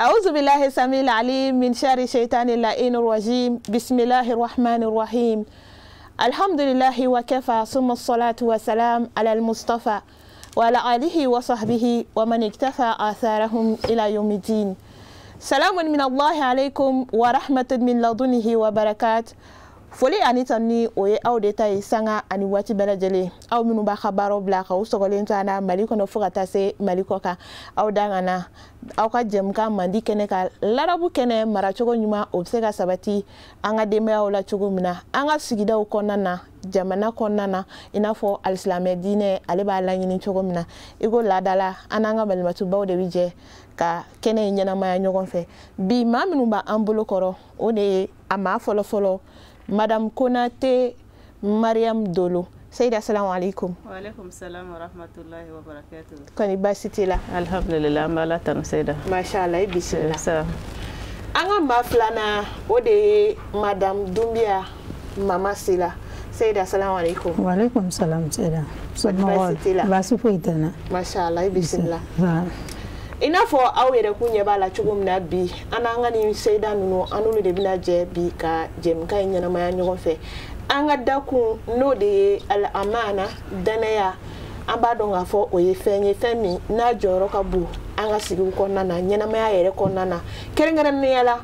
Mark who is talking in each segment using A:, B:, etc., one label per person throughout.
A: أعوذ بالله السميع العليم من شر الشيطان اللعين الرجيم. بسم الله الرحمن الرحيم. الحمد لله وكفى ثم الصلاة والسلام على المصطفى وعلى آله وصحبه ومن اكتفى آثارهم إلى يوم الدين. سلام من الله عليكم ورحمة من لدنه وبركات. Foli ani tanni oye aw de tay sanga ani wati belajele aw minu ba khabaro bla ka usogolen tana mali kono fugata se mali koka aw dangana aw ka jemka mandi kene ka larabu kene marachogo nyuma obsega sabati anga deme awla chogo mina anga sigida ukonana jamana konana inafo alislamé dine ale ba la nyini chogo mina igo ladala ananga balmatu bawde wije ka kene nyana maya nyogon fe bi maminu ba ambulo koro one ama folo Madame Konate Mariam Dolo. Sayyida, assalamu alaikum.
B: Wa alaikum salam wa rahmatullahi wa barakatuh.
A: Koni basitila.
B: Alhamdulillah, mbala tanu Sayyida.
A: Mashallah, bismillah.
B: Sa.
A: Anga maflana ode Madame Doumbia Mama Sila. Sayyida, assalamu alaikum.
C: Wa alaikum salam Sayyida.
A: Basitila.
C: Basufuitana.
A: Mashallah, bismillah.
C: Ina
A: fo aw yere kunya bala chugumna bi ananga ni Sayyida nuno anulu de bina je bi ka jem kay nyana maya nyogon fe anga daku no de al amana danaya amba donga fo oye fenye femi na joro ka bu anga sigi ko nana nyana maya yere ko nana kerengere ne yala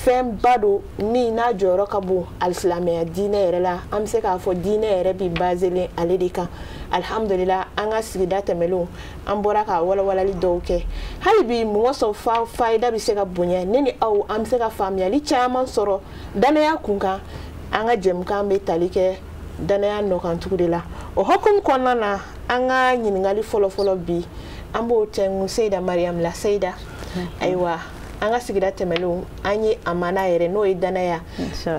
A: fem bado ni na joro ka bu al islamia dine yere la am se ka fo dine yere bi bazele aledika alhamdulillah anga sigi data melo ambora ka wala li doke halibi mo so faida bi se ka bunya neni aw am se ka famia li chaman soro danaya kunka anga jem kambe talike danaya no kan tukudela o hokum konana anga nyingali folo bi ambo tengu Sayyida Mariam la Sayyida aywa anga sigida temelu anyi amana yere no idanaya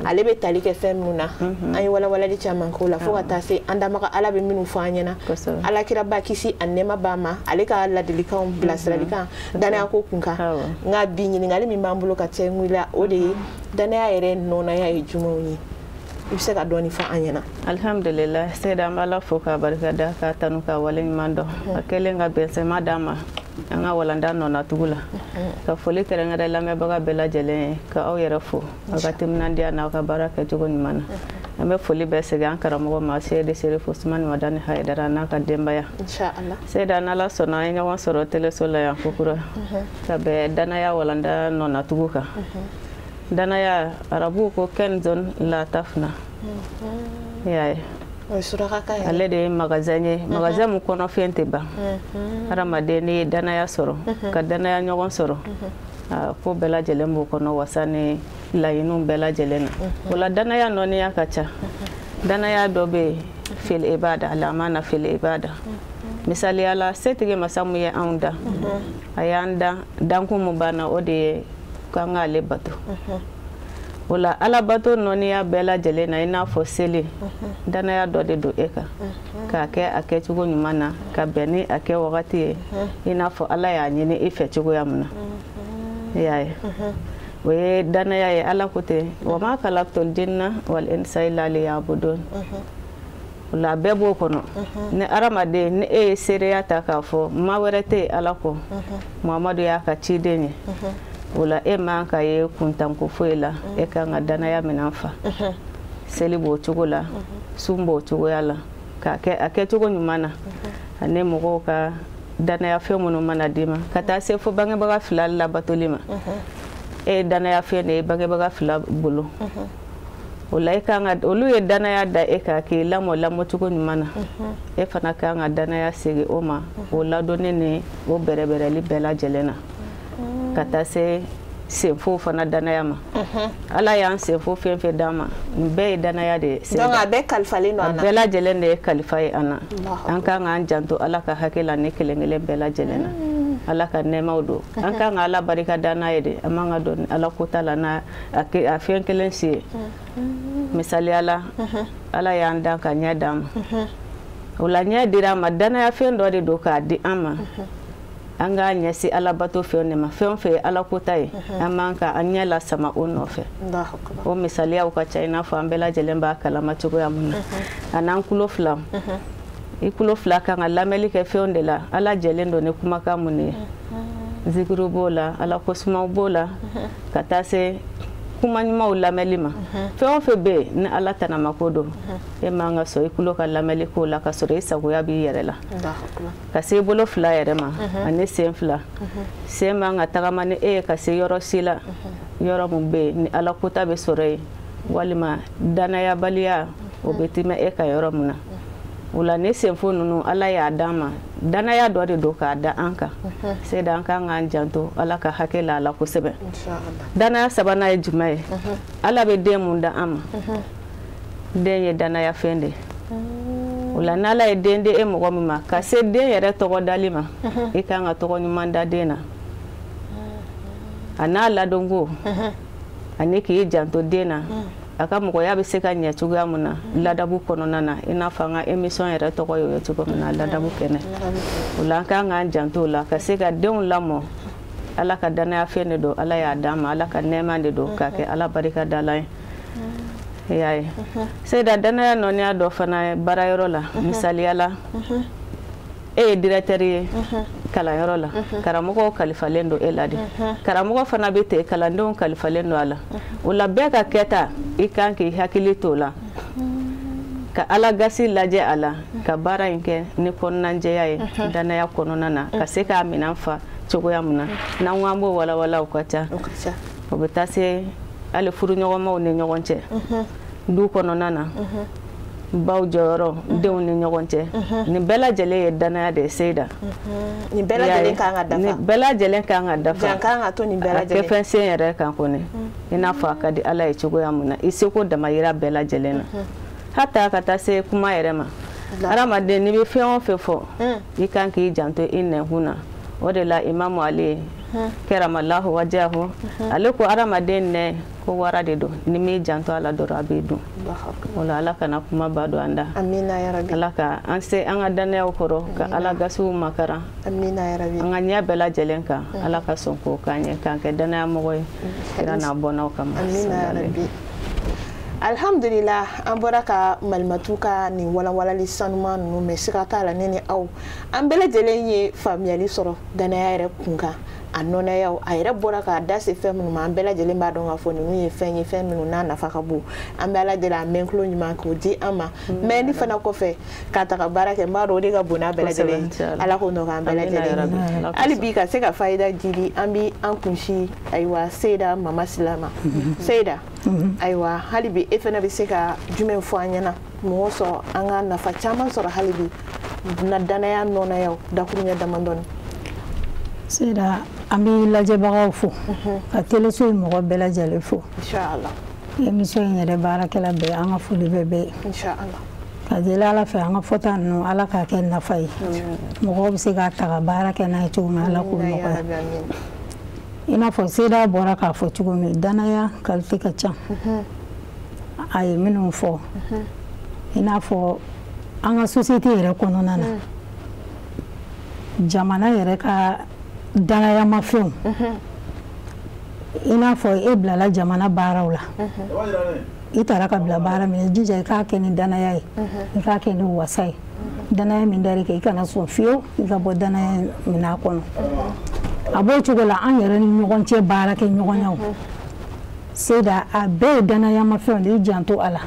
A: alebe talike femuna anyi wala di chaman ko la fo kata se andamaka alabe minu fanyana ala kira ba kisi annema bama aleka la delika on blasralika danaya ko kunka nga binyi ngali mi mambulo ka tengwila ode danaya yere nona ya ijumoni ibse ka doni fa anyana
B: alhamdulillah Sayyida mbala fo ka barka da ka tanu ka walen mando akele nga bense madama anga walanda nona tugula ka foli kerengere lame baga bela jele ka aw yere fo aga timnandia na ka baraka jogo ni mana ame foli be se gan karamo ma Sayyida Sherif Usman Madani Haidara na ka dembaya
A: inshallah
B: Sayyida na la sona nga won soro tele sola ya kokura ka be dana ya walanda nona tuguka dana ya arabu ko kenzon la tafna yaay ale de magazin mu kono fente ba aramadeni dana ya soro ka dana ya nyogon soro ko bela jele mu kono wasane layinu bela jelena wala dana ya noni ya kacha dana ya dobe fil ibada alamana fil ibada misali ala setige masamu ya anda ayanda danku mubana ode kanga le bato wala ala bato noni ya bela jelena ina fo sele dana ya dode do eka ka ke ake chugo nyumana ka beni ake wakati ina fo ala ya nyini ife chugo ya muna yae we dana ya ala kote wa ma khalaqtul jinna wal insa illa liya'budun la bebo kono ne aramade ne e sereya ta ka fo ma werete ala ko Muhammadu ya ka chidenye wala e man ka ye kuntan ko foila e ka ngadana ya minanfa seli bo chugola sumbo chugoyala ka ke ake chugo nyumana ane mogo ka dana ya fe mono mana dima kata se fo bange baga filal la batolima e dana ya fe ne bange baga fila bulu wala e ka ngad olu e dana ya da e ka ke lamo chugo nyumana e fana ka ngadana ya sege oma wala donene o bere li bela jelena kata se senfo fana danaya ma ala yan senfo fenfe dama be danaya de se
A: donc abe kalfali no ana
B: bela jelende kalifai ana an kan an janto ala ka hakela ne kelengele bela jelena ala ka nema odo an kan ala barika danaya de amanga don ala kotala na ake afen kelensi misali ala yan dan ka nya dam wala nya dira ma danaya fen do de do ka di ama anga nyasi ala bato fe ne ma fe ala kotai amanka anya la sama ono fe o misali ya uka china fo ambela jelemba kala machugo ya mun anan kulo flam ikulo fla kan ala melike fe ondela ala jelendo ne kuma ka mun zikiru b'o la ala kosumaw b'o la ka taa se kuma ɲumanw lamɛnli ma fɛn o fɛn bɛ yen ni ala tɛnama ko don e man ka sɔn i tulo ka lamɛnli ko la ka sɔrɔ i sagoya b'i yɛrɛ la ka se i bolo fila yɛrɛ ma ani sen fila sen man ka tagama ni e ye ka se yɔrɔ si la yɔrɔ min bɛ yen ni ala kota bɛ sɔrɔ yen walima danayabaliya o bɛ tɛmɛ e ka yɔrɔ min na o la ne senfo ninnu ala y'a d'an ma danaya dɔ de don k'a da an kan seda an kan k'an janto ala ka hakɛ la ala kosɛbɛ danaya sabanan ye jumɛn ye ala bɛ den mun da an ma den ye danaya fɛn de o la n'ala ye den di e mɔgɔ min ma ka se den yɛrɛ tɔgɔ dali ma i kan ka tɔgɔ ɲuman da den na a n'a ladonko ani k'i janto den na a ka mɔgɔya bɛ se ka ɲɛ cogoya min na ladabu kɔnɔna na i n'a fɔ an ka émission yɛrɛ tɔgɔ y'o ye cogo min na ladabu kɛnɛ o la an kan k'an janto o la ka se ka denw lamɔ ala ka danaya fɛn de don ala y'a d'an ma ala ka nɛɛma de don k'a kɛ ala barika dalan ye y'a ye seyida danaya nɔniya dɔ fana ye baarayɔrɔ la misaliya la e ye directeur ye kalanyɔrɔ la karamɔgɔw kalifalen don e la de karamɔgɔ fana bɛ ten kalandenw kalifalen don a la o la bɛɛ ka kɛta i kan k'i hakili to la ka ala gasi lajɛ a la ka baara in kɛ ni kɔnɔnajɛya ye danaya kɔnɔna na ka se k'a minɛn fa cogoya min na n'an ko an b'o walawala o ka ca o bɛ taa se hali furuɲɔgɔnmaw ni ɲɔgɔn cɛ du kɔnɔna na baw jɔyɔrɔ denw ni ɲɔgɔn cɛ nin bɛɛ lajɛlen ye danaya de seyida
A: nin bɛɛ lajɛlen kan ka dafa
B: nin bɛɛ lajɛlen kan ka dafa
A: jan kan ka to nin bɛɛ lajɛlen
B: kɛ fɛn sen yɛrɛ kan kɔni i n'a fɔ a ka di ala ye cogoya min na i seko damayira bɛɛ lajɛlen na hata ka taa se kuma yɛrɛ ma adamaden n'i bɛ fɛn o fɛn fɔ i kan k'i janto i nɛnkun na o de la imamu ale kɛramalahu wajahu ale ko adamaden nɛ ko wara de don ni m'i janto ala dɔrɔn a b'i dun o la ala kana kuma ba don an da
A: amina ya rabi
B: ala ka an se an ka danayaw kɔrɔ ka ala gasiw makaran
A: amina ya rabi
B: an ka ɲɛ bɛɛ lajɛlen kan ala ka sɔn k'o k'an ye k'an kɛ danaya mɔgɔ ye kira n'a bɔnnaw kama
A: amina ya rabi alhamdulillah an bɔra ka malimatu ka nin walawalali sanuma ninnu mɛ siga t'a la ne ni aw an bɛɛ lajɛlen ye faamuyali sɔrɔ danaya yɛrɛ kunkan a nɔnɛyaw a yɛrɛ bɔra k'a da se fɛn minnu ma an bɛɛ lajɛlen b'a dɔn k'a fɔ ninnu ye fɛn minnu n'a nafa ka bon an bɛ ala deli a mɛnkulo ɲuman k'o di an ma mɛ ni fana kɔfɛ k'a ta ka baara kɛ n b'a dɔn o de ka bon n'a bɛɛ lajɛlen ala k'o nɔgɔya an bɛɛ lajɛlen hali bi ka se ka fayida jidi an bi an kunsi ayiwa seyida mama silama seyida ayiwa hali bi e fana bɛ se ka jumɛn fɔ an ɲɛna mɔgɔ sɔrɔ an ka nafa caman sɔrɔ hali bi na danaya nɔnɛyaw dakuruɲɛ damadɔni
C: seyida an bɛ lajɛbagaw fo ka teleso ye mɔgɔ bɛɛ lajɛlen fo
A: inshallah
C: émission in yɛrɛ baarakɛla bɛɛ an ka foli bɛɛ bɛ yen
A: inshallah
C: ka deli ala fɛ an ka fɔta ninnu ala k'a kɛ nafa ye mɔgɔw bɛ se k'a ta ka baara kɛ n'a ye cogo min ala k'o nɔgɔya i n'a fɔ seyida bɔra k'a fɔ cogo min danaya kalite ka ca a ye minnu fɔ i n'a fɔ an ka société yɛrɛ kɔnɔna na jamana yɛrɛ ka danayamafɛnw i n'a fɔ e bilala jamana baaraw la i taara ka bila baara min jija i k'a kɛ ni danaya ye i k'a kɛ ni wasa ye danaya min dar'i kan i kana sɔn fiyewu i ka bɔ danaya min a kɔnɔ a b'o cogo la an yɛrɛ ni ɲɔgɔn cɛ baara kɛ ɲɔgɔnyaw seyida a bɛɛ ye danayamafɛnw de i janto a la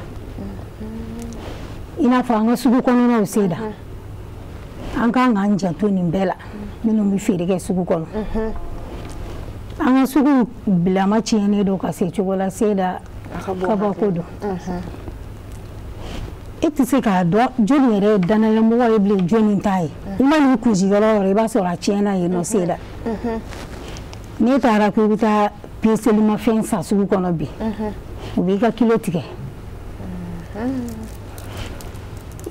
C: i n'a fɔ an ka sugu kɔnɔnaw seyida an kan k'an janto nin bɛɛ la minnu bɛ feere kɛ sugu kɔnɔ an ka sugu bilama tiɲɛnen don ka se cogo la seyida kabako don e tɛ se k'a dɔn joli yɛrɛ ye danayamɔgɔ ye bilen joli t'a ye i man'i kunsi yɔrɔ o yɔrɔ i b'a sɔrɔ a tiɲɛna yen nɔ seyida n'e taara ko i bɛ taa peselimafɛn san sugu kɔnɔ bi u b'i ka kilo tigɛ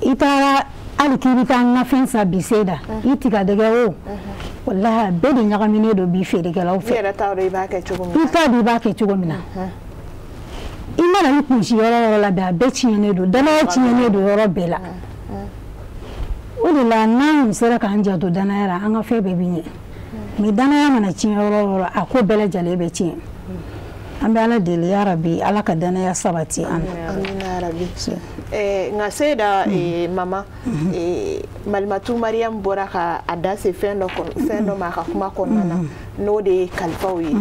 C: i taara hali k'i bɛ taa nafɛn san bi seyida i tigadɛgɛ o walahi bɛɛ de ɲagaminen don bi feerekɛlaw fɛ
A: i yɛrɛ t'a dɔn i b'a kɛ cogo min
C: na i t'a dɔn i b'a kɛ cogo min na i mana i kunsi yɔrɔ o yɔrɔ la bɛɛ a bɛɛ tiɲɛnen don danaya tiɲɛnen don yɔrɔ bɛɛ la o de la n'an sera k'an janto danaya la an ka fɛn bɛɛ bɛ ɲɛ mais danaya mana tiɲɛ yɔrɔ o yɔrɔ a ko bɛɛ lajɛlen bɛ tiɲɛ an bɛ ala deli ya rabi ala ka danaya sabati an na
A: amina ya rabi nga seda mama Malimatu Mariam bora ka adase fendo ma ka kuma konnana no de kalifaw ye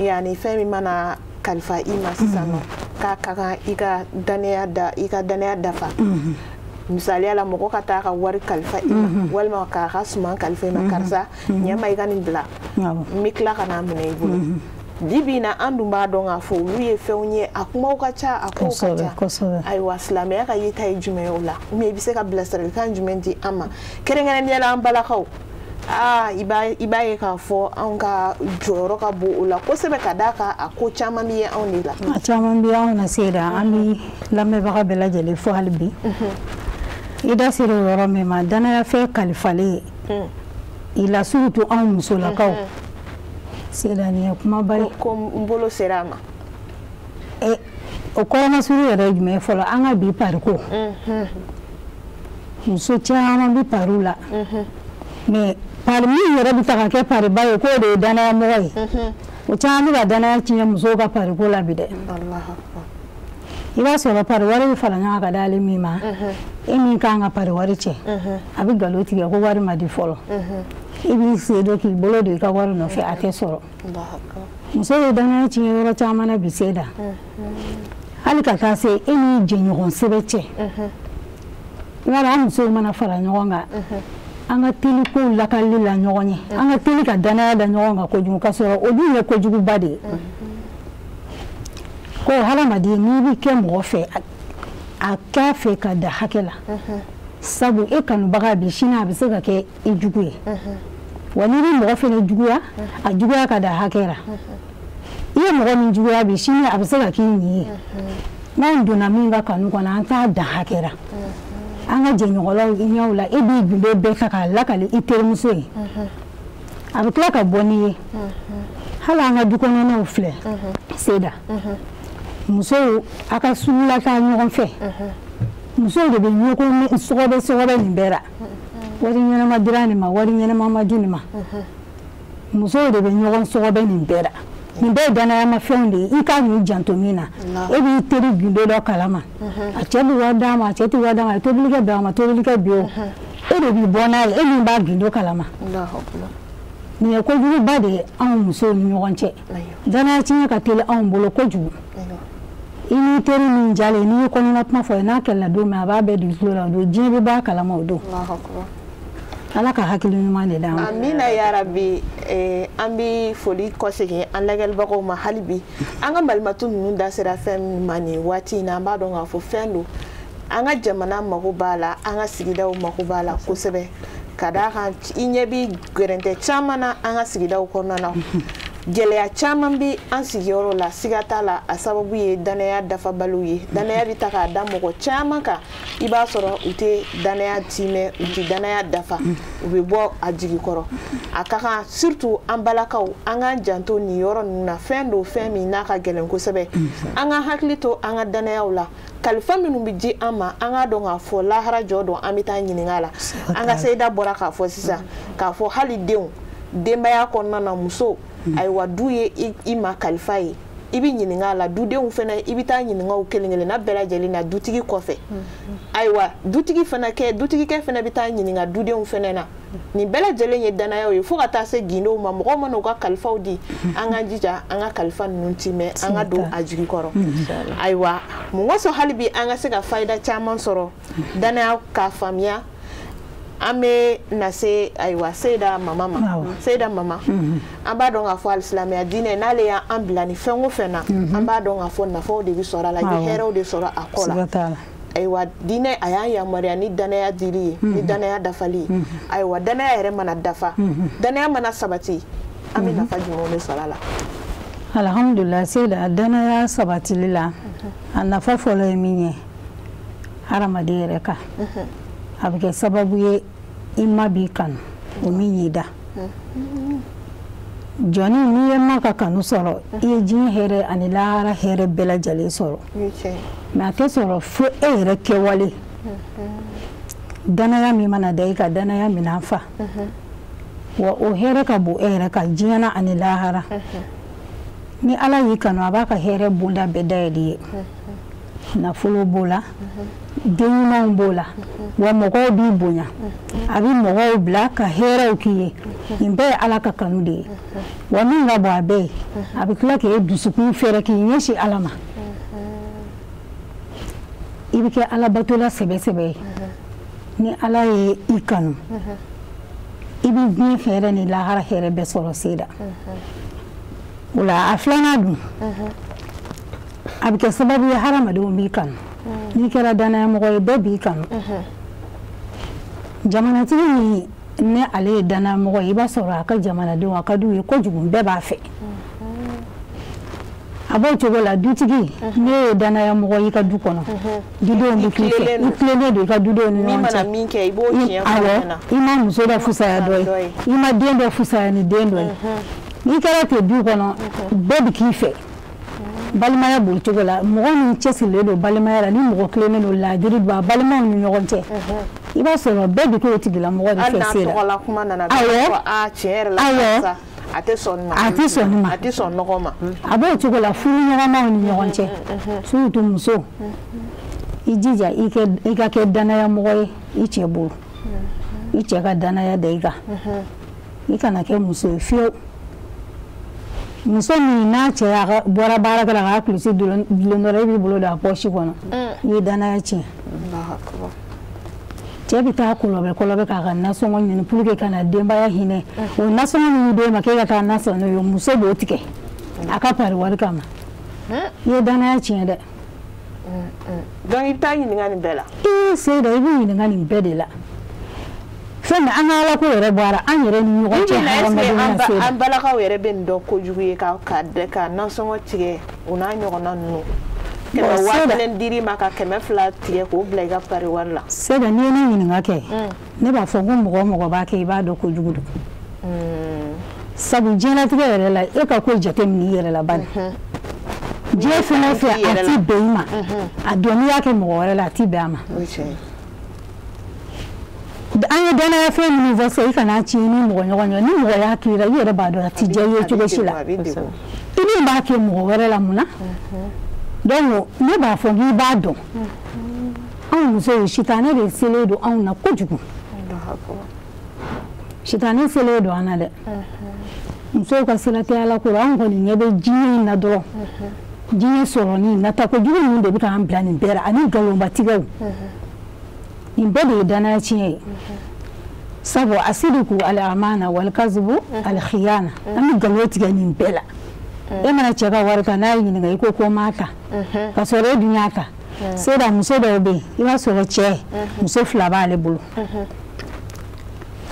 A: yani fɛn min mana kalifa ima sisano ka ika danaya dafa misali ala mɔgɔ ka taa ka wari kalifa ima walima ka suman kalifa ima karisa ɲɛma i ka nin bila n bɛ tila ka n'a minɛ i bolo bibi na an dun b'a dɔn k'a fɔ olu ye fɛnw ye a kumaw ka ca a kow ka ca ayiwa silamɛya ka yeta ye jumɛn ye o la i bɛ se ka bilasiralikan jumɛn di an ma kɛrɛnkɛrɛnnenya la an balakaw i b'a ye k'a fɔ anw ka jɔyɔrɔ ka bon o la kosɛbɛ ka d'a kan a ko caman bɛ ye anw de la a caman bɛ anw na sera an bɛ lamɛnbaga bɛɛ lajɛlen fo hali bi i da sera o yɔrɔ min ma danaya fɛn kalifalen i la surtout anw musolakaw sera ni kuma bari ko n bolo sera a ma o kɔrɔmasuru yɛrɛ jumɛn fɔlɔ an ka bi pariko muso caman bɛ pariw la mais pari min yɛrɛ bɛ ta ka kɛ pariba ye k'o de ye danaya mɔgɔ ye o caman bɛ ka danaya tiɲɛ musow ka pariko la bi dɛ i b'a sɔrɔ pari wari bɛ fara ɲɔgɔn kan d'ale min ma e min kan ka pari wari cɛ a bɛ nkalon tigɛ ko wari ma di fɔlɔ i b'i sen dɔ k'i bolo don i ka wari nɔfɛ a tɛ sɔrɔ muso ye danaya tiɲɛ yɔrɔ caman na bi se da hali ka taa se e ni jɛɲɔgɔn sɛbɛ cɛ i b'a dɔn an musow mana fara ɲɔgɔn kan an ka teli kow lakali la ɲɔgɔn ye an ka teli ka danaya da ɲɔgɔn kan kojugu ka sɔrɔ o dun ye kojuguba de ye ko hadamaden n'i bɛ kɛ mɔgɔ fɛ a k'a fɛ ka da hakɛ la sabu e kanubaga bi sini a bɛ se ka kɛ i jugu ye wa n'i bɛ mɔgɔ fɛnɛ juguya a juguya ka da hakɛ la i ye mɔgɔ min juguya bi sini a bɛ se ka k'i nin ye n'an donna min ka kanu kɔnɔ an t'a dan hakɛ la an ka jɛɲɔgɔnlaw ɲɛw la e b'i gundo bɛɛ fɛ k'a lakali i terimuso ye a bɛ tila ka bɔ n'i ye hali an ka du kɔnɔnaw filɛ seda musow a ka sulata ɲɔgɔn fɛ musow de bɛ ɲɔgɔn sɔgɔbɛ nin bɛɛ la wari ɲɛnama dira nin ma wari ɲɛnama ma di nin ma musow de bɛ ɲɔgɔn sɔgɔbɛ nin bɛɛ la nin bɛɛ ye danayama fɛnw de ye i ka nin janto min na e b'i teri gundo dɔ kalama a cɛ bɛ wari d'a ma a cɛ tɛ wari d'a ma a ye tobilikɛ bɛn a ma tobilikɛ bi o e de b'i bɔ n'a ye e min b'a gundo kalama nin ye kojuguba de ye anw musow ni ɲɔgɔn cɛ danaya tiɲɛ ka teli anw bolo kojugu i ni teri min jalen n'i ye kɔnɔna kuma fɔ n'a kɛlɛla don min a b'a bɛɛ dugu tulo la o don diɲɛ bɛ bɔ a kalama o don ala ka hakili ɲuman de d'an ma amina ya rabi an bɛ foli kɔsegin an lagɛlibagaw ma hali bi an ka Malimatu ninnu da sera fɛn min ma nin waati in na an b'a dɔn k'a fɔ fɛn don an ka jamana mago b'a la an ka sigidaw mago b'a la kosɛbɛ ka d'a kan i ɲɛ bɛ gɛrɛntɛ caman na an ka sigidaw kɔnɔna na gɛlɛya caman bɛ an sigiyɔrɔ la siga t'a la a sababu ye danaya dafabaliw ye danaya bɛ ta k'a da mɔgɔ caman kan i b'a sɔrɔ u tɛ danaya timɛ u tɛ danaya dafa u bɛ bɔ a jigi kɔrɔ a ka kan surtout an balakaw an k'an janto nin yɔrɔ ninnu na fɛn do fɛn min n'a ka gɛlɛn kosɛbɛ an ka hakili to an ka danayaw la kalifa minnu bɛ di an ma an k'a dɔn k'a fɔ lahara jɔ dɔn an bɛ taa ɲininka a la an ka Seyida bɔra k'a fɔ sisan k'a fɔ hali denw denbaya kɔnɔna na muso ayiwa du ye i ma kalifa ye i bɛ ɲininka a la dudenw fana i bɛ taa ɲininka o kelen kelen na bɛɛ lajɛlen na dutigi kɔfɛ ayiwa dutigi dutigikɛ fana bɛ taa ɲininka dudenw fana na nin bɛɛ lajɛlen ye danayaw ye fo ka taa se gindow ma mɔgɔw mana u ka kalifaw di an ka jija an ka kalifa ninnu timɛ an ka don a jigi kɔrɔ ayiwa mun kosɔn hali bi an ka se ka fayida caman sɔrɔ danaya k'a faamuya an bɛ na se ayiwa Seyida mama ma Seyida mama an b'a dɔn k'a fɔ alisilamɛya diinɛ n'ale y'an bila ni fɛn o fɛn na an b'a dɔn k'a fɔ nafaw de bɛ sɔrɔ a la i bɛ hɛrɛw de sɔrɔ a kɔ la ayiwa diinɛ a y'an yamaruya ni danaya dili ye ni danaya dafali ye ayiwa danaya yɛrɛ mana dafa danaya mana sabati an bɛ nafa jumɛnw de sɔrɔ a la alhamdulillah Seyida danaya sabatili la a nafa fɔlɔ ye min ye hadamaden yɛrɛ kan a bɛ kɛ sababu ye i ma b'i kanu o min y'i da jɔnni n'i ye ma ka kanu sɔrɔ i ye diɲɛ hɛrɛ ani lahara hɛrɛ bɛɛ lajɛlen sɔrɔ mais a tɛ sɔrɔ fo e yɛrɛ kɛwale danaya min mana da i ka danaya minɛn fa wa o hɛrɛ ka bon e yɛrɛ kan diɲɛ na ani lahara ni ala y'i kanu a b'a ka hɛrɛ bonda bɛɛ dayɛlɛ i ye
C: nafolo b'o la den ɲumanw b'o la wa mɔgɔw b'i bonya a bɛ mɔgɔw bila ka hɛrɛw k'i ye nin bɛɛ ye Ala ka kanu de ye wa min ka bon a bɛɛ ye a bɛ tila k'e dusukun fɛrɛ k'i ɲɛsin Ala ma i bɛ kɛ Ala batola sɛbɛ ye ni Ala ye i kanu i bɛ diɲɛ hɛrɛ ni lahara hɛrɛ bɛɛ sɔrɔ seda o la a filanan dun a bɛ kɛ sababu ye hadamadenw b'i kanu n'i kɛra danayamɔgɔ ye bɛɛ b'i kanu jamanatigi min ni ale ye danayamɔgɔ ye i b'a sɔrɔ a ka jamanadenw a ka d'u ye kojugu bɛɛ b'a fɛ a b'o cogo la dutigi ne ye danayamɔgɔ ye i ka du kɔnɔ dudenw bɛ k'i fɛ i tilennen don i ka dudenw ni ɲɔgɔn cɛ i ma muso dɔ fusaya dɔ ye i ma den dɔ fusaya ni den dɔ ye n'i kɛra ten du kɔnɔ bɛɛ bɛ k'i fɛ balimaya b'o cogo la mɔgɔ min cɛsirilen don balimaya la ni mɔgɔ tilennen don laadiri don a balimaw ni ɲɔgɔn cɛ i b'a sɔrɔ bɛɛ bɛ k'o tigilamɔgɔ de fɛ se la
A: a tɛ sɔn nɔgɔ ma
C: a b'o cogo la furu ɲɔgɔnmaw ni ɲɔgɔn cɛ surtout muso i jija i ka kɛ danayamɔgɔ ye i cɛ bolo i cɛ ka danaya da i kan i kana kɛ muso ye fiyewu muso min n'a cɛ bɔra baarakɛ la k'a kulusi dulon dɔrɔn i b'i bolo don a pɔsi kɔnɔ i ye danaya tiɲɛ cɛ bɛ taa kɔlɔbɛ k'a ka nasɔngɔ ɲini pour que ka na denbaya hinɛ o nasɔngɔ min d'e ma k'e ka taa nasɔn n'o ye muso b'o tigɛ a ka pari wari kama i ye danaya tiɲɛ dɛ
A: donc i bɛ taa ɲininka nin bɛɛ la
C: Seyda i bɛ ɲininka nin bɛɛ de la fɛn min an ka Ala ko yɛrɛ bɔra an yɛrɛ ni ɲɔgɔn cɛ hadamadenya Seyda
A: an balakaw yɛrɛ bɛ nin dɔn kojugu ye ka nasɔngɔ tigɛ o n'a ɲɔgɔnna ninnu kɛmɛ 1000 dir'i ma ka 200 tigɛ k'o bila i ka pari wari la
C: Seyda n'i ye ne ɲininka kɛ ne b'a fɔ ko mɔgɔ o mɔgɔ b'a kɛ i b'a dɔn kojugu don sabu diɲɛlatigɛ yɛrɛ la e ka ko jateminɛ i yɛrɛ la bani diɲɛ fɛn o fɛn a ti bɛn i ma a dɔn n'i y'a kɛ mɔgɔ wɛrɛ la a ti bɛn a ma an ye danaya fɛn minnu fɔ sisan i kana tiɲɛ ni mɔgɔ ɲɔgɔn ye ni mɔgɔ y'a k'i la i yɛrɛ b'a dɔn a ti diya i ye cogo si la i min b'a kɛ mɔgɔ wɛrɛ la mun na donc ne b'a fɔ k'i b'a dɔn anw musow sitanɛ de selen don anw na kojugu sitanɛ selen don an na dɛ musow ka sira tɛ Ala ko anw kɔni ɲɛ bɛ diɲɛ in na dɔrɔn diɲɛ sɔrɔli nata kojugu ninnu de bɛ k'an bila nin bɛɛ la ani nkalonbatigɛw nin bɛɛ de ye danaya tiɲɛ ye sabu asidiku al-amana wal kazibu al-khiyana an bɛ nkalon tigɛ nin bɛɛ la e mana cɛ ka wari ta n'a ye ɲininka i ko m'a ta ka sɔrɔ e dun y'a ta Seyda muso dɔw bɛ yen i b'a sɔrɔ cɛ muso 2 b'ale bolo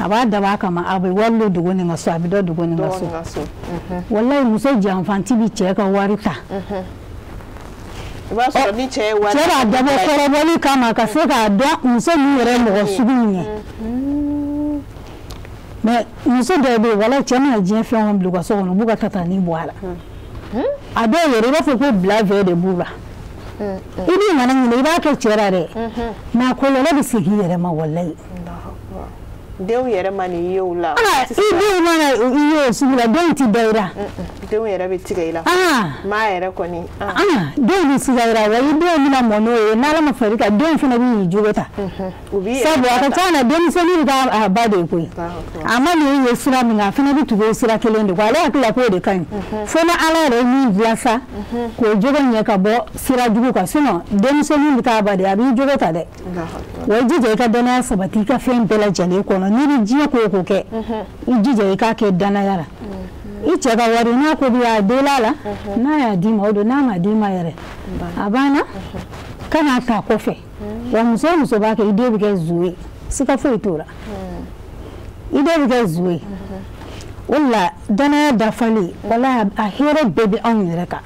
C: a b'a dabɔ a kama a bɛ wari don dogo nin ka so a bɛ dɔ dogo nin ka so walayi muso janfanti bɛ cɛ ka wari ta cɛ b'a dabɔ kɔrɔbɔli kama ka se k'a dɔn muso min yɛrɛ mɔgɔ sugu min ye mais muso dɔw bɛ yen walayi cɛ mana diɲɛ fɛn o fɛn bila u ka so kɔnɔ u b'u ka tatani bɔ a la a dɔw yɛrɛ i b'a fɔ ko bila vɛ de b'u la i b'i nana ɲininka i b'a kɛ cɛ la dɛ mais a kɔlɔlɔ bɛ segin i yɛrɛ ma walayi
A: denw yɛrɛ ma ni ye o la
C: i denw mana i ye o sugu la denw ti da i la
A: denw yɛrɛ bɛ tigɛ i la maa yɛrɛ kɔni
C: denw bɛ siga i la wa i denw bɛna mɔ n'o ye n'Ala ma far'i kan denw fana bɛ y'i jogo ta sabu a ka ca na denmisɛnnin bɛ k'a ba de ye koyi a ma nin ye sira min kan a fana bɛ tugu o sira kelen de kɔ ale hakili la k'o de ka ɲi fo ni Ala yɛrɛ ye min dilan sa k'o jogo ɲɛ ka bɔ sira jugu kan sinon denmisɛnnin bɛ k'a ba de a b'i jogo ta dɛ wa i jija i ka danaya sabati i ka fɛn bɛɛ lajɛlen kɔnɔ n'i bɛ diɲɛ ko o ko kɛ i jija i k'a kɛ danaya la i cɛ ka wari n'a ko bɛ a dela la n'a y'a d'i ma o don n'a ma d'i ma yɛrɛ a banna kan'a ta kɔfɛ wa muso o muso b'a kɛ i den bɛ kɛ zo ye siga foyi t'o la i den bɛ kɛ zo ye o de la danaya dafali walayi a hɛrɛ bɛɛ bɛ anw yɛrɛ kan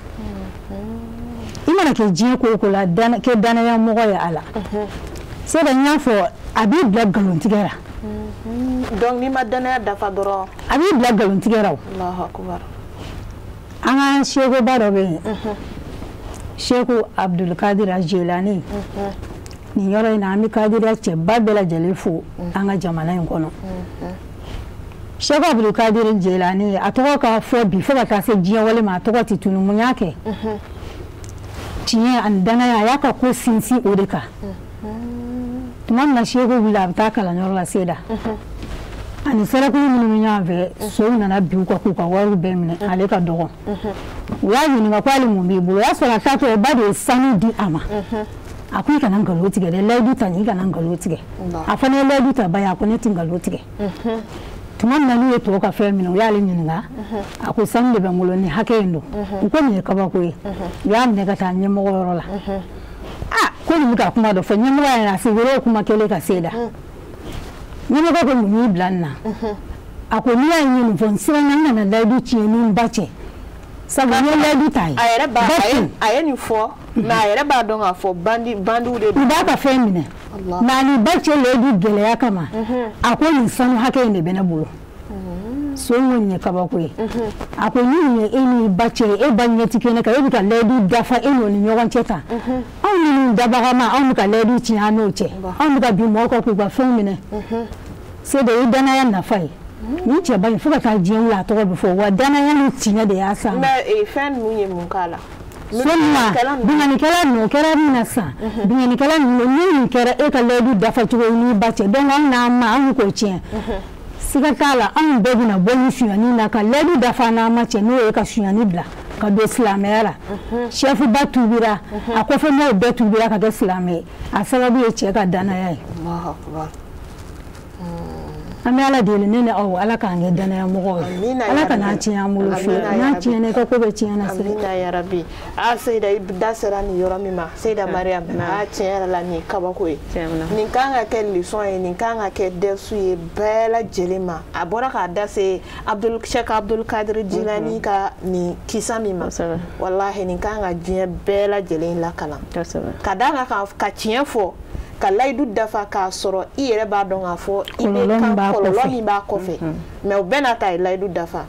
C: i mana kɛ diɲɛ ko o ko la kɛ danayamɔgɔ ye a la Seyda n y'a fɔ a b'i bila nkalontigɛ la
A: donc n'i ma danaya dafa dɔrɔn
C: a b'i bila nkalontigɛ la
A: Allahu akbar
C: an ka sɛkoba dɔ bɛ yen Sɛku Abdulkadir Jilani nin yɔrɔ in na an bɛ kadiriya cɛba bɛɛ lajɛlen fo an ka jamana in kɔnɔ Sɛku Abdulkadir Jilani a tɔgɔ ka fɔ bi fo ka taa se diɲɛ wale ma a tɔgɔ tɛ tunu mun y'a kɛ tiɲɛ ani danaya a y'a ka ko sinsin o de kan tuma min na Seku wulila a bɛ taa kalanyɔrɔ la Seyda ani sɛrɛkulu minnu bɛ ɲɔgɔn fɛ sow nana bin u kan k'u ka wariw bɛɛ minɛ ale ka dɔgɔn u y'a ɲininka ko ale mun b'i bolo o y'a sɔrɔ a taatɔ ba de ye sanu di a ma a ko i kana nkalon tigɛ dɛ layidu ta nin i kana nkalon tigɛ a fana ye layidu ta ba ye a ko ne tɛ nkalon tigɛ tuma min na n'u ye tɔw ka fɛn minɛ u y'ale ɲininka a ko sanu de bɛ n bolo ni hakɛ in don u ko nin ye kabako ye u y'a minɛ ka taa ɲɛmɔgɔyɔrɔ la ko nin bɛ ka kuma dɔ fɔ ɲɛmɔgɔ yɛrɛ a sigir'o o kuma kelen ka Seyda ɲɛmɔgɔ ko mun y'i bila nin na a ko n'i y'a ye nin fɔ n siranna n kana layidu tiɲɛ ni n ba cɛ sabu n ye layidu ta ye
A: a ye nin fɔ mais a yɛrɛ b'a dɔn k'a fɔ bandiw de don
C: u b'a ka fɛn minɛ mais ani ba cɛ layidu gɛlɛya kama a ko nin sanu hakɛ in de bɛ ne bolo so in ko nin ye kabako ye a ko ni nin ye e ni ba cɛ ye e ba ɲɛ tɛ kɛnɛ kan e bɛ ka layidu dafa e n'o ni ɲɔgɔn cɛ tan anw minnu dabagama anw bɛ ka layidu tiɲɛ an n'o cɛ anw bɛ ka bin mɔgɔw kan k'u ka fɛnw minɛ Seyda o ye danaya nafa ye ni cɛ ba in fo ka taa diɲɛ wuli a tɔgɔ bɛ fɔ wa danaya ni tiɲɛ de y'a san
A: mais fɛn ninnu ye mun k'a la
C: bingannikɛla ninnu o kɛra min na sisan bingannikɛla ninnu ni nin kɛra e ka layidu dafa cogo ye n'i ba cɛ donc anw n'an ma anw k'o tiɲɛ siga t'a la anw bɛɛ bɛna bɔ ni suɲɛni na ka layidu dafa n'an ma cɛ n'o ye ka suɲɛni bila ka don silamɛya la chef ba tubira a kɔfɛ n'o bɛɛ tubira ka kɛ silamɛ ye a sababu ye cɛ ka danaya ye an bɛ Ala deli ne ni aw Ala k'an kɛ danaya mɔgɔw ye Ala kana tiɲɛ an bolo fiyewu n'a tiɲɛna i ka ko bɛ tiɲɛ na
A: amina ya rabbi Seyda i da sera nin yɔrɔ min ma Seyda Mariam tiɲɛ yɛrɛ la nin kabako ye nin kan ka kɛ leçon ye nin kan ka kɛ dɛsu ye bɛɛ lajɛlen ma a bɔra k'a da se Cheikh Abdul Kadir Jilani ka nin kisa min ma wallahi nin kan ka diɲɛ bɛɛ lajɛlen lakalan ka d'a kan ka tiɲɛ fɔ ka layidu dafa k'a sɔrɔ i yɛrɛ b'a dɔn k'a fɔ i bɛ kan kɔlɔlɔ min b'a kɔfɛ mais u bɛɛ n'a ta ye layidu dafa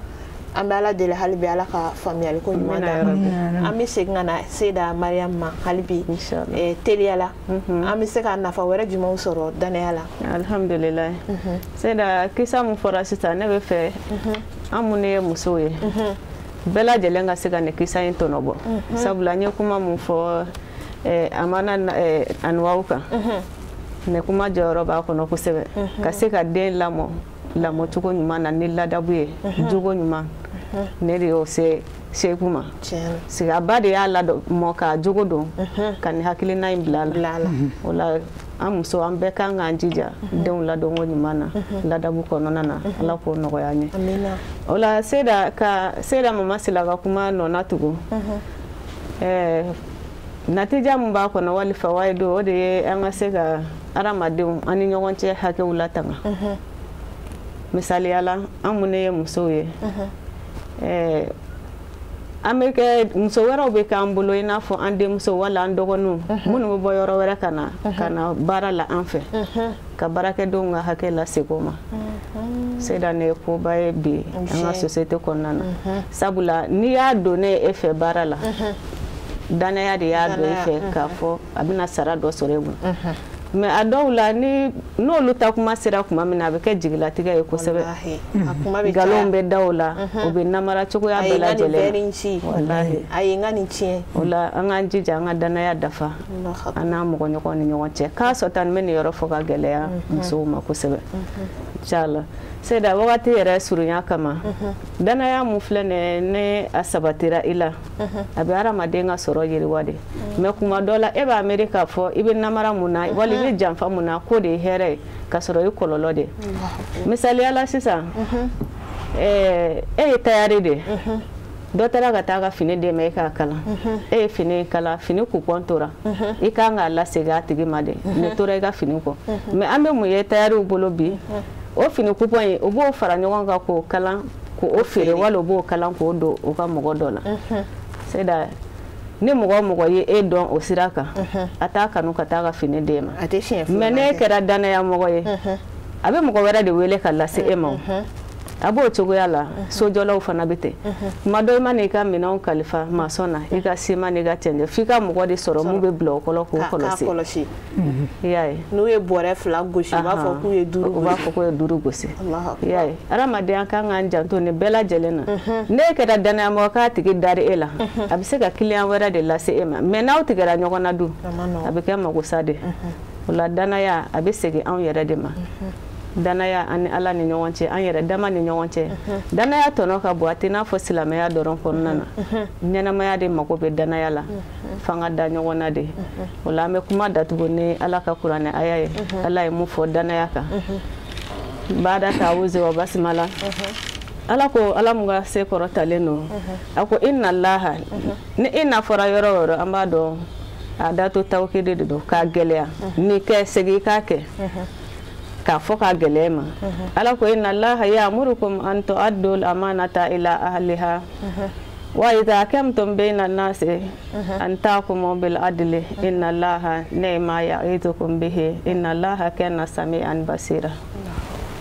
A: an bɛ Ala deli hali bi Ala ka faamuyali ko ɲuman d'an ma an bɛ segin ka na Seyda Mariam ma hali bi teliya la an bɛ se ka nafa wɛrɛ jumɛnw sɔrɔ danaya la
B: alhamdulillah Seyda kisa min fɔra sisan ne bɛ fɛ an minnu ye musow ye bɛɛ lajɛlen ka se ka nin kisa in tɔnɔbɔ sabula n ye kuma min fɔ amana anwaw kan ne kuma jɔyɔrɔ b'a kɔnɔ kosɛbɛ ka se ka den lamɔ cogo ɲuman na ni ladabu ye jogo ɲuman ne de y'o se Seku ma siga ba de y'a lamɔ ka jogo dɔn ka ni hakilina in bila la o la an muso an bɛɛ kan k'an jija denw ladonko ɲuman na ladabu kɔnɔna na Ala k'o nɔgɔya an ye o la Seyda mama sila ka kuma nɔna tugun natija mun b'a kɔnɔ wali fawaidu o de ye an ka se ka adamadenw ani ɲɔgɔn cɛ hakɛw latanga misaliyala an minnu ye musow ye an bɛ kɛ muso wɛrɛw bɛ k'an bolo i n'a fɔ an denmuso wala an dɔgɔninw minnu bɛ bɔ yɔrɔ wɛrɛ ka na baara la an fɛ ka baarakɛdenw ka hakɛ lasegin o ma Seyda ne ye koba ye bi an ka société kɔnɔna na sabula n'i y'a don ne e fɛ baara la danaya de y'a don i fɛ k'a fɔ a bɛna sara dɔ sɔrɔ e bolo mais a dɔw la n'olu ta kuma sera kuma min na a bɛ kɛ jigilatigɛ ye kosɛbɛ nkalonw bɛ da o la o bɛ namara cogoya bɛɛ lajɛlen wallahi
A: a ye n ka nin tiɲɛ
B: o la an k'an jija an ka danaya dafa an n'a mɔgɔ ɲɔgɔn ni ɲɔgɔn cɛ k'a sɔrɔ n bɛ nin yɔrɔ fɔ ka gɛlɛya musow ma kosɛbɛ inchallah Seyda wagati yɛrɛ surunya kama danaya mun filɛ ne a sabatira i la a bɛ hadamaden ka sɔrɔ yiriwa de mais kuma dɔ la e b'a miiri k'a fɔ i bɛ namara mun na wali i bɛ janfa mun na k'o de ye hɛrɛ ye ka sɔrɔ i kɔlɔlɔ de misaliyala sisan e ye tayari de dɔ taara ka taa ka fini d'e ma e k'a kalan e ye fini kala fini coupon tora i kan k'a lasegin a tigi ma de ne tora i ka fini kɔ mais an bɛ mun ye tayariw bolo bi o fini coupon ye o b'o fara ɲɔgɔn kan k'o kalan k'o feere wali o b'o kalan k'o don o ka mɔgɔ dɔ la Seyda ni mɔgɔ mɔgɔ ye e dɔn o sira kan a t'a kanu ka taa ka fini d'e ma mais ne kɛra danaya mɔgɔ ye a bɛ mɔgɔ wɛrɛ de wele ka lase e ma abo cogoya la sojɔlaw fana bɛ ten kuma dɔ i ma n'i ka minɛnw kalifa maçon na i ka ciment n'i ka cɛncɛn f'i ka mɔgɔ de sɔrɔ mun bɛ bila o kɔrɔ k'o kɔlɔsi i y'a ye
A: n'u ye bɔrɛ 2 gosi u b'a fɔ k'u ye 5
B: u b'a fɔ k'u ye 5 gosi i y'a ye adamadenya kan k'an janto nin bɛɛ lajɛlen na ne kɛra danayamɔgɔ k'a tigi dari e la a bɛ se ka client wɛrɛ de lase e ma mais n'aw tigɛra ɲɔgɔn na dun a bɛ kɛ magosa de o la danaya a bɛ segin anw yɛrɛ de ma danaya ani Ala ni ɲɔgɔn cɛ an yɛrɛ dama ni ɲɔgɔn cɛ danaya tɔnɔ ka bon a tɛ n'a fɔ silamɛya dɔrɔn kɔnɔna na ɲɛnamaya de mago bɛ danaya la fanga da ɲɔgɔn na de o la an bɛ kuma datugu ni Ala ka kuranɛ aya ye Ala ye mun fɔ danaya kan baada ta'awuzi wa basmala Ala ko Ala mun ka se kɔrɔtalen don a ko inna Allaha ni inna fɔra yɔrɔ o yɔrɔ an b'a dɔn a dato tawkidi de don k'a gɛlɛya ni kɛ segin k'a kɛ k'a fɔ ka gɛlɛya ma Ala ko inna Allaha ya'murukum an tu'addu al-amanata ila ahliha wa idha hakamtum bayna an-nasi an tahkumu bil adli inna Allaha ni'ma ya'idukum bihi inna Allaha kana sami'an basira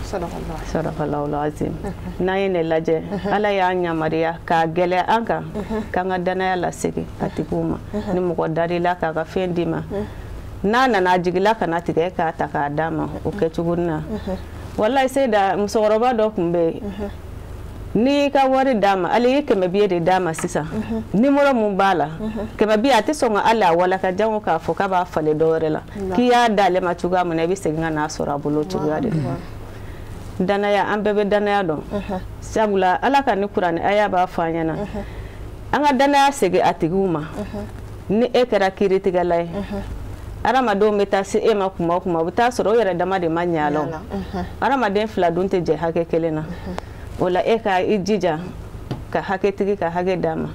B: Sadaqallahu al-azim n'an ye ne lajɛ Ala y'an yamariya k'a gɛlɛya an kan k'an ka danaya lasegin a tigiw ma ni mɔgɔ darila k'a ka fɛn d'i ma n'a nana jigila kana tigɛ k'a ta k'a d'a ma o kɛ cogo na wallahi Seyda musokɔrɔba dɔ tun bɛ yen n'i ka wari d'a ma hali i 100 de d'a ma sisan numéro mun b'a la 100 a tɛ sɔn ka hali a walaka jango k'a fɔ k'a b'a falen dɔ wɛrɛ la k'i y'a d'ale ma cogoya min na i bɛ segin ka n'a sɔrɔ a bolo cogoya de la danaya an bɛɛ bɛ danaya dɔn sabula Ala ka ni kuranɛ aya b'a fɔ an ɲɛna an ka danaya segin a tigiw ma ni e kɛra kiiritigɛla ye adamadenw bɛ taa se e ma kuma o kuma u bɛ taa sɔrɔ o yɛrɛ dama de ma ɲɛ a la adamaden 2 dun tɛ jɛ hakɛ kelen na o la e ka i jija ka hakɛtigi ka hakɛ d'a ma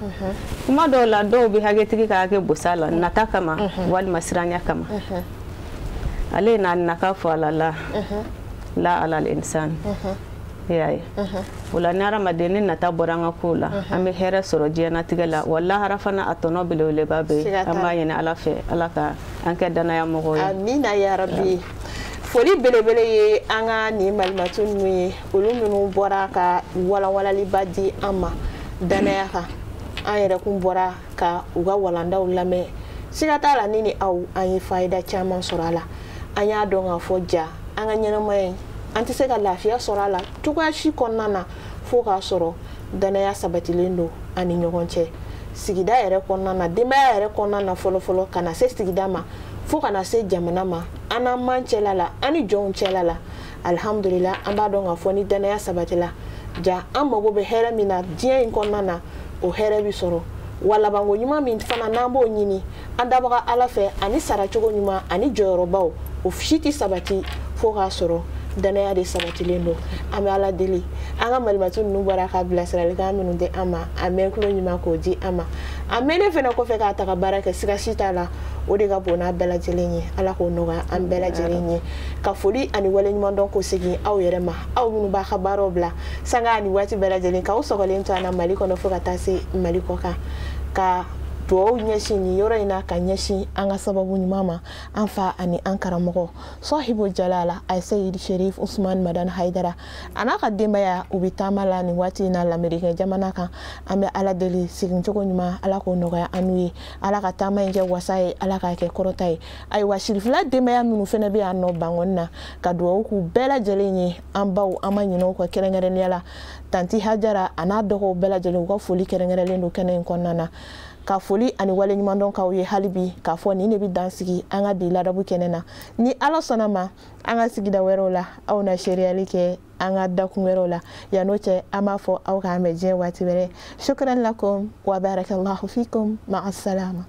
B: kuma dɔw la dɔw bɛ hakɛtigi ka hakɛ bosa la nata kama walima siranya kama ale n'a naka fɔ ala la alal insan y'a ye o la ni adamaden ni nata bɔra an ka kow la an bɛ hɛrɛ sɔrɔ diɲɛlatigɛ la wa lahara fana a tɔnɔ belebeleba bɛ yen an b'a ɲini Ala fɛ Ala ka an kɛ danaya mɔgɔw ye
A: amina ya rabbi foli belebele ye an ka nin malimatu ninnu ye olu minnu bɔra ka walawalaliba di an ma danaya kan an yɛrɛ kun bɔra ka u ka walandaw lamɛn siga t'a la ni aw an ye fayida caman sɔrɔ a la an y'a dɔn k'a fɔ ja an ka ɲɛnamaya an tɛ se ka lafiya sɔrɔ a la cogoya si kɔnɔna na fo k'a sɔrɔ danaya sabatilen don ani ɲɔgɔn cɛ sigida yɛrɛ kɔnɔna na denbaya yɛrɛ kɔnɔna na fɔlɔfɔlɔ ka na se sigida ma fo ka na se jamana ma an n'an man cɛla la an ni jɔnw cɛla la alhamdulillah an b'a dɔn k'a fɔ ni danaya sabatila ja an mago bɛ hɛrɛ min na diɲɛ in kɔnɔna na o hɛrɛ bi sɔrɔ wa labanko ɲuman min fana n'an b'o ɲini an dabaga Ala fɛ ani saracogo ɲuman ani jɔyɔrɔbaw o si tɛ sabati fo k'a sɔrɔ danaya de sabatilen don an bɛ Ala deli an ka malimatu ninnu bɔra ka bilasiralikan minnu di an ma a mɛn tulo ɲuman k'o di an ma a mɛnnen fana kɔfɛ k'a ta ka baara kɛ siga si t'a la o de ka bon n'a bɛɛ lajɛlen ye Ala k'o nɔgɔya an bɛɛ lajɛlen ye ka foli ani waleɲuman dɔn ko segin aw yɛrɛ ma aw minnu b'a ka baaraw bila sanga ani waati bɛɛ lajɛlen k'aw sɔgɔlen to an na Mali kɔnɔ fo ka taa se Mali kɔ kan ka duwawu ɲɛsin ni yɔrɔ in na ka ɲɛsin an ka sababu ɲuman ma an fa ani an karamɔgɔ Sahibu Jalala Seyid Sherif Usman Madan Haidara a n'a ka denbaya u bɛ taama la nin waati in na lamɛrikɛn jamana kan an bɛ Ala deli sigicogo ɲuman Ala k'o nɔgɔya an n'u ye Ala ka taama in kɛ wasa ye Ala k'a kɛ kɔrɔta ye ayiwa sirifila denbaya minnu fana bɛ yan nɔ bangɔni na ka duwawu k'u bɛɛ lajɛlen ye an baw an ma ɲinɛ u kɔ kɛrɛnkɛrɛnnenya la tanti Hajara a n'a dɔgɔw bɛɛ lajɛlen u ka foli kɛrɛnkɛrɛnlen don kɛnɛ in kɔnɔna na ka foli ani waleɲuman dɔn k'aw ye hali bi k'a fɔ nin de bɛ dan sigi an ka bi ladabu kɛnɛ na ni Ala sɔnna ma an ka sigida wɛrɛw la aw na seriyali kɛ an ka dakun wɛrɛw la yan'o cɛ an b'a fɔ aw k'an bɛn diɲɛ waati wɛrɛ shukran lakum wa barakallahu fikum ma'as salama